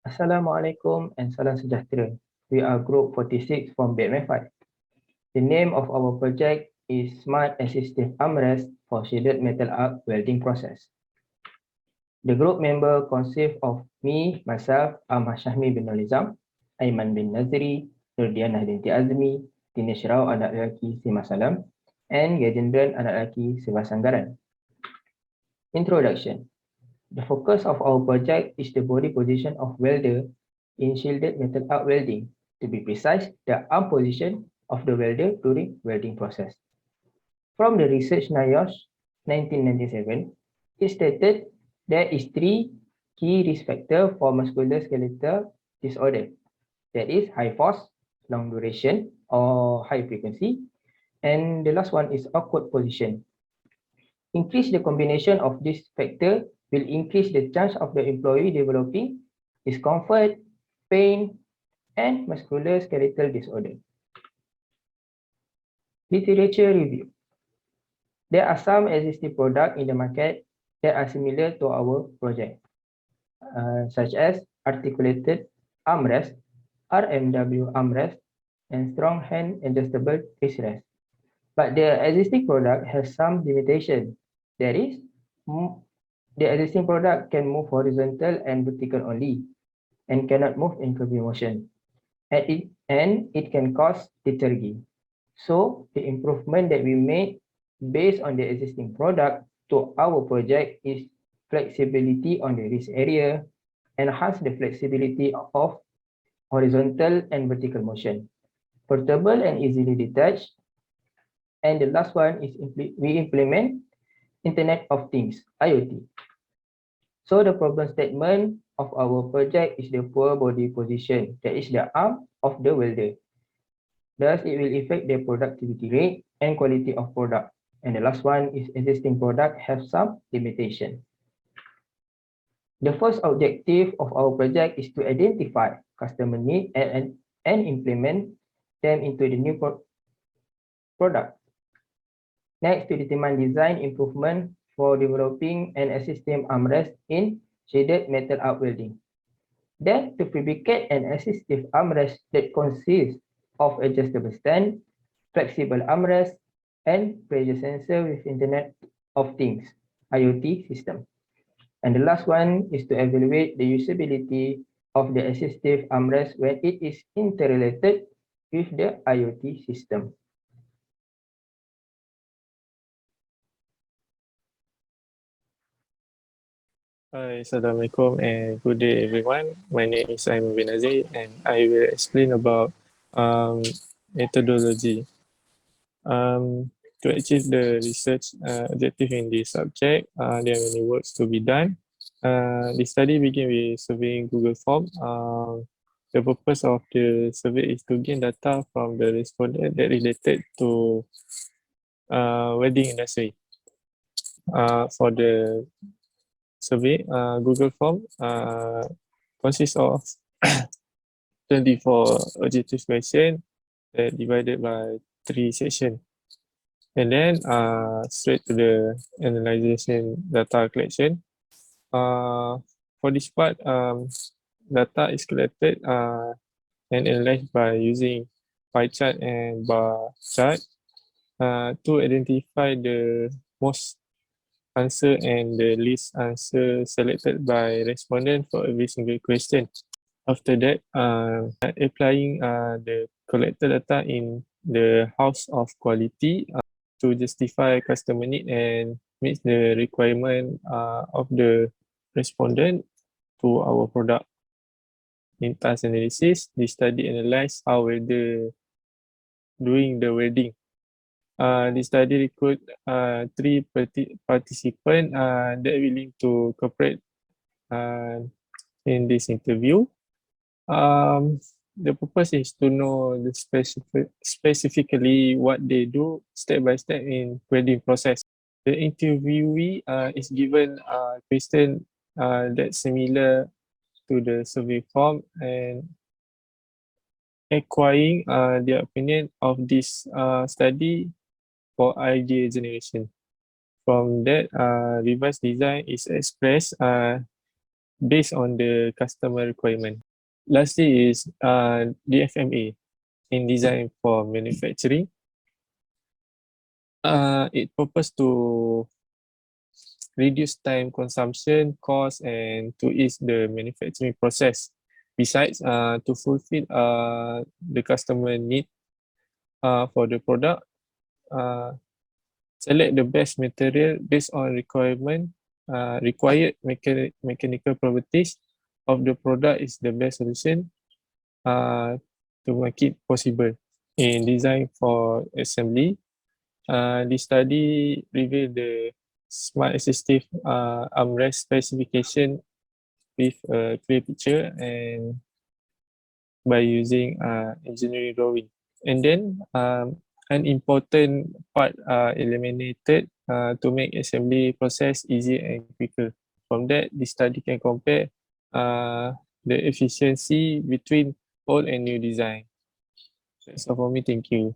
Assalamualaikum and salam sejahtera. We are Group 46 from PDM 5. The name of our project is Smart Assistive Armrest for Shaded Metal Arc Welding Process. The group member consists of me, myself, Ahmad Syahmi bin Nolizam, Aiman bin Naziri, Nurdianah binti Azmi, Dinesh Rao anak lelaki Sima Salam, and Gajendran anak lelaki Siva Sanggaran. Introduction. The focus of our project is the body position of welder in shielded metal arc welding. To be precise, the arm position of the welder during welding process. From the research NIOSH 1997, it stated there is three key risk factors for musculoskeletal disorder. That is high force, long duration, or high frequency. And the last one is awkward position. Increase the combination of this factor will increase the chance of the employee developing discomfort, pain, and musculoskeletal disorder. Literature review. There are some existing products in the market that are similar to our project, such as articulated armrest, RMW armrest, and strong hand adjustable wrist rest. But the existing product has some limitation. That is, the existing product can move horizontal and vertical only and cannot move in curvy motion. And it can cause lethargy. So the improvement that we made based on the existing product to our project is flexibility on the wrist area, enhance the flexibility of horizontal and vertical motion, portable and easily detached. And the last one is we implement Internet of Things, IoT. So the problem statement of our project is the poor body position, that is the arm of the welder. Thus, it will affect the productivity rate and quality of product. And the last one is existing product have some limitation. The first objective of our project is to identify customer need and implement them into the new product. Next, to determine design improvement for developing an assistive armrest in shaded metal arc welding. Then, to fabricate an assistive armrest that consists of adjustable stand, flexible armrest, and pressure sensor with Internet of Things, IoT system. And the last one is to evaluate the usability of the assistive armrest when it is interrelated with the IoT system. Hi, Assalamualaikum and good day everyone. My name is Aiman bin Nazir and I will explain about methodology. To achieve the research objective in this subject, there are many works to be done. The study begin with surveying Google Form. The purpose of the survey is to gain data from the respondent that related to wedding industry. For the survey, Google Form consists of 24 objective questions divided by 3 sections. And then straight to the analyzation data collection. For this part, data is collected and analyzed by using pie chart and bar chart to identify the most answer and the least answer selected by respondent for every single question. After that, applying the collected data in the house of quality to justify customer need and meet the requirement of the respondent to our product. In task analysis, the study analyzed how welder doing the welding. The study recruit 3 participants that willing to cooperate in this interview. The purpose is to know the specifically what they do step by step in welding process. The interviewee is given a question that's similar to the survey form and acquiring their opinion of this study for idea generation. From that, revised design is expressed based on the customer requirement. Lastly is DFMA in design for manufacturing. It purpose to reduce time consumption, cost, and to ease the manufacturing process. Besides, to fulfill the customer need for the product, select the best material based on required mechanical properties of the product is the best solution to make it possible. In design for assembly, this study revealed the smart assistive armrest specification with a clear picture and by using engineering drawing. And then an important part eliminated to make assembly process easier and quicker. From that, the study can compare the efficiency between old and new design. That's all for me. Thank you.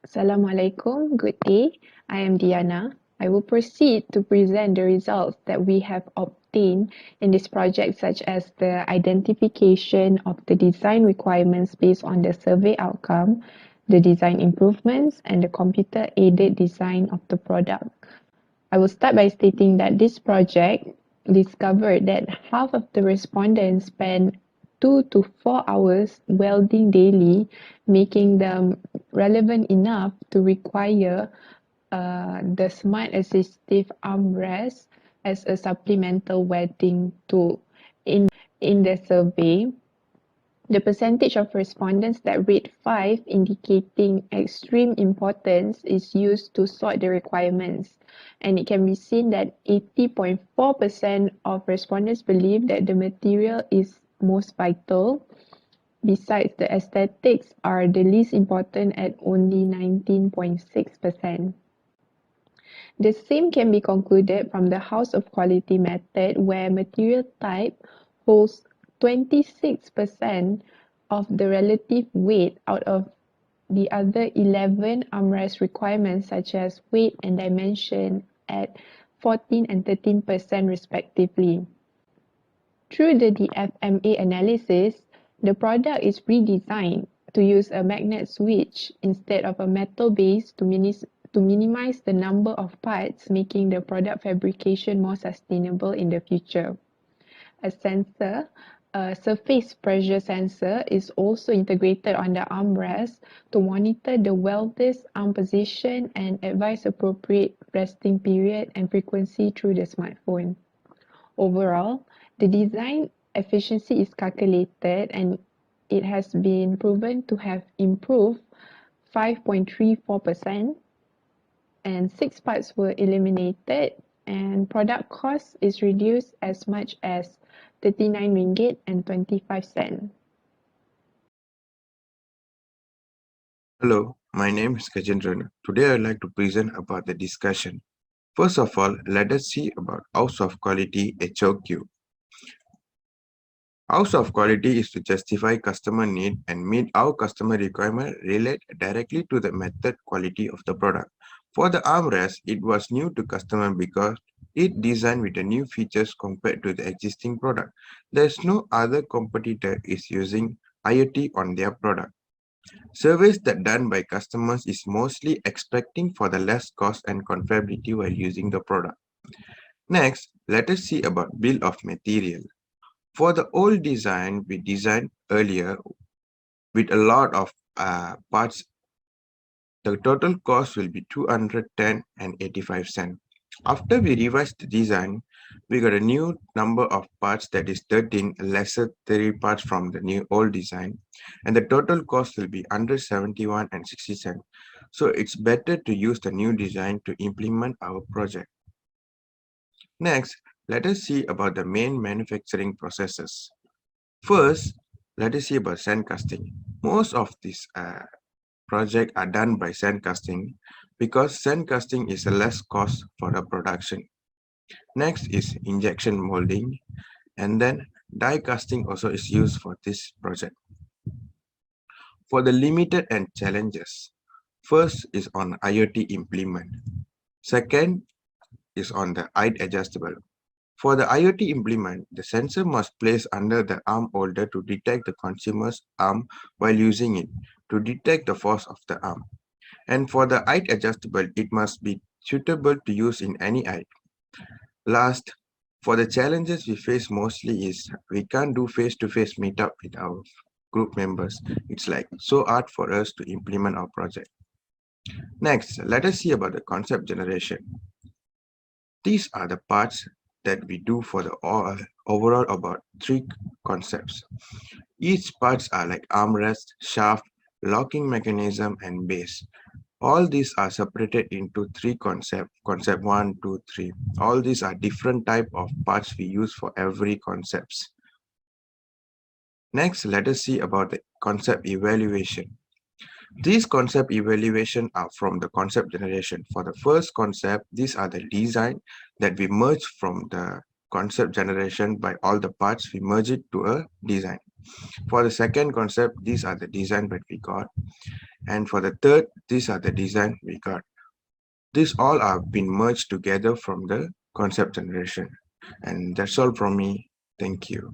Assalamualaikum, good day. I am Diana. I will proceed to present the results that we have obtained in this project, such as the identification of the design requirements based on the survey outcome, the design improvements, and the computer-aided design of the product. I will start by stating that this project discovered that half of the respondents spend 2 to 4 hours welding daily, making them relevant enough to require the Smart Assistive Armrest as a supplemental welding tool. In the survey, the percentage of respondents that rate 5, indicating extreme importance, is used to sort the requirements. And it can be seen that 80.4% of respondents believe that the material is most vital. Besides, the aesthetics are the least important at only 19.6%. The same can be concluded from the House of Quality method, where material type holds 26% of the relative weight out of the other 11 armrest requirements, such as weight and dimension, at 14 and 13% respectively. Through the DFMA analysis, the product is redesigned to use a magnet switch instead of a metal base to minimize the number of parts, making the product fabrication more sustainable in the future. A sensor, a surface pressure sensor, is also integrated on the armrest to monitor the welder's arm position and advise appropriate resting period and frequency through the smartphone. Overall, the design efficiency is calculated and it has been proven to have improved 5.34%, and 6 parts were eliminated, and product cost is reduced as much as 39 ringgit and 25 cents. Hello, my name is Gajendran. Today I'd like to present about the discussion. First of all, let us see about House of Quality HOQ. House of Quality is to justify customer need and meet our customer requirement relate directly to the method quality of the product. For the armrest, it was new to customer because it designed with the new features compared to the existing product. There's no other competitor is using IoT on their product. Surveys that done by customers is mostly expecting for the less cost and conformability while using the product. Next, let us see about bill of material. For the old design, we designed earlier with a lot of parts. The total cost will be 210 and 85 cents. After we revised the design, we got a new number of parts, that is 13, lesser 3 parts from the new old design, and the total cost will be under 71 and 60 cents. So it's better to use the new design to implement our project. Next, let us see about the main manufacturing processes. First, let us see about sand casting. Most of these projects are done by sand casting because sand casting is a less cost for the production. Next is injection molding, and then die casting also is used for this project. For the limited and challenges, first is on IoT implement. Second, is on the height adjustable. For the IoT implement, the sensor must place under the arm holder to detect the consumer's arm while using it to detect the force of the arm. And for the height adjustable, it must be suitable to use in any height. Last, for the challenges we face mostly is we can't do face-to-face meetup with our group members. It's like so hard for us to implement our project. Next, let us see about the concept generation. These are the parts that we do for the overall about 3 concepts. Each parts are like armrest, shaft, locking mechanism, and base. All these are separated into 3 concepts, concept 1, 2, 3. All these are different type of parts we use for every concepts. Next, let us see about the concept evaluation. These concept evaluation are from the concept generation. For the first concept, these are the design that we merge from the concept generation by all the parts, we merge it to a design. For the second concept, these are the design that we got. And for the third, these are the design we got. These all have been merged together from the concept generation. And that's all from me. Thank you.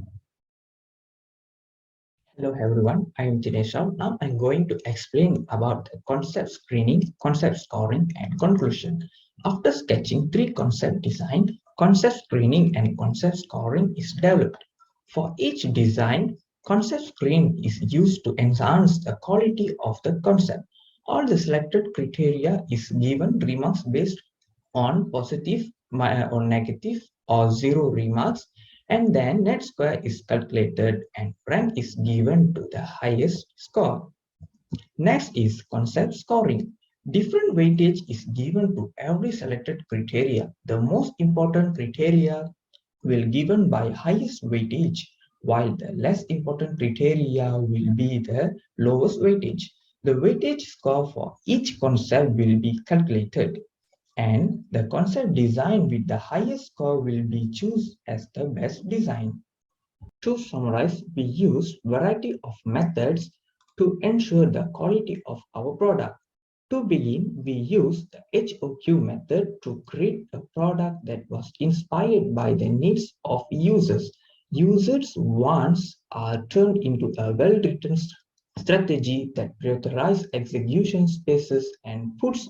Hello everyone, I am Jinesha. Now I'm going to explain about the concept screening, concept scoring, and conclusion. After sketching 3 concept design, concept screening and concept scoring is developed. For each design, concept screen is used to enhance the quality of the concept. All the selected criteria is given remarks based on positive or negative or 0 remarks, and then net square is calculated and rank is given to the highest score. Next is concept scoring. Different weightage is given to every selected criteria. The most important criteria will given by highest weightage, while the less important criteria will be the lowest weightage. The weightage score for each concept will be calculated, and the concept design with the highest score will be chosen as the best design. To summarize, we use variety of methods to ensure the quality of our product. To begin, we use the HOQ method to create a product that was inspired by the needs of users. Users' wants are turned into a well-written strategy that prioritizes execution spaces and puts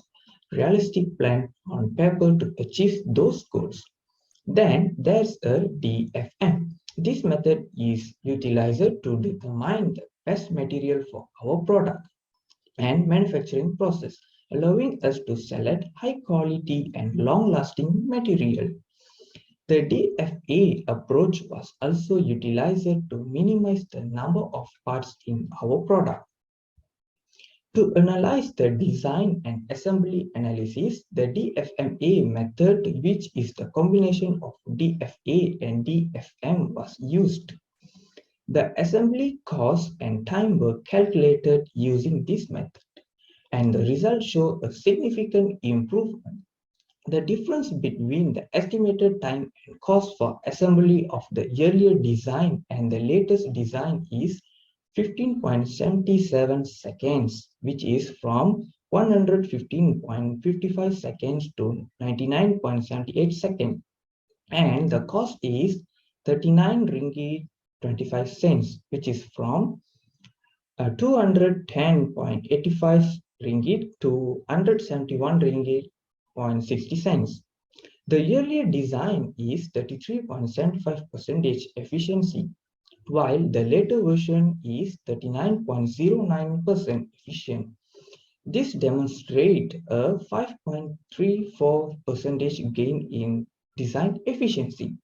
realistic plan on paper to achieve those goals. Then there's a DFM. This method is utilized to determine the best material for our product and manufacturing process, allowing us to select high quality and long lasting material. The DFA approach was also utilized to minimize the number of parts in our product. To analyze the design and assembly analysis, the DFMA method, which is the combination of DFA and DFM, was used. The assembly cost and time were calculated using this method, and the results show a significant improvement. The difference between the estimated time and cost for assembly of the earlier design and the latest design is 15.77 seconds, which is from 115.55 seconds to 99.78 seconds. And the cost is 39 ringgit 25 cents, which is from 210.85 ringgit to 171 ringgit 0.60 cents. The earlier design is 33.75% efficiency, while the later version is 39.09% efficient. This demonstrates a 5.34% gain in design efficiency.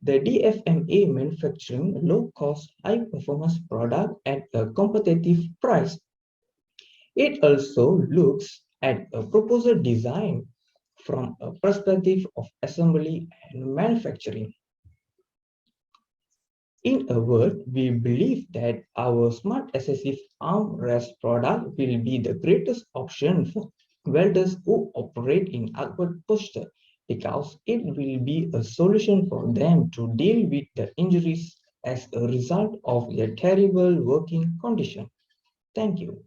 The DFMA manufacturing low-cost, high-performance product at a competitive price. It also looks at a proposal design from a perspective of assembly and manufacturing. In a word, we believe that our smart adhesive armrest product will be the greatest option for welders who operate in upward posture, because it will be a solution for them to deal with the injuries as a result of their terrible working condition. Thank you.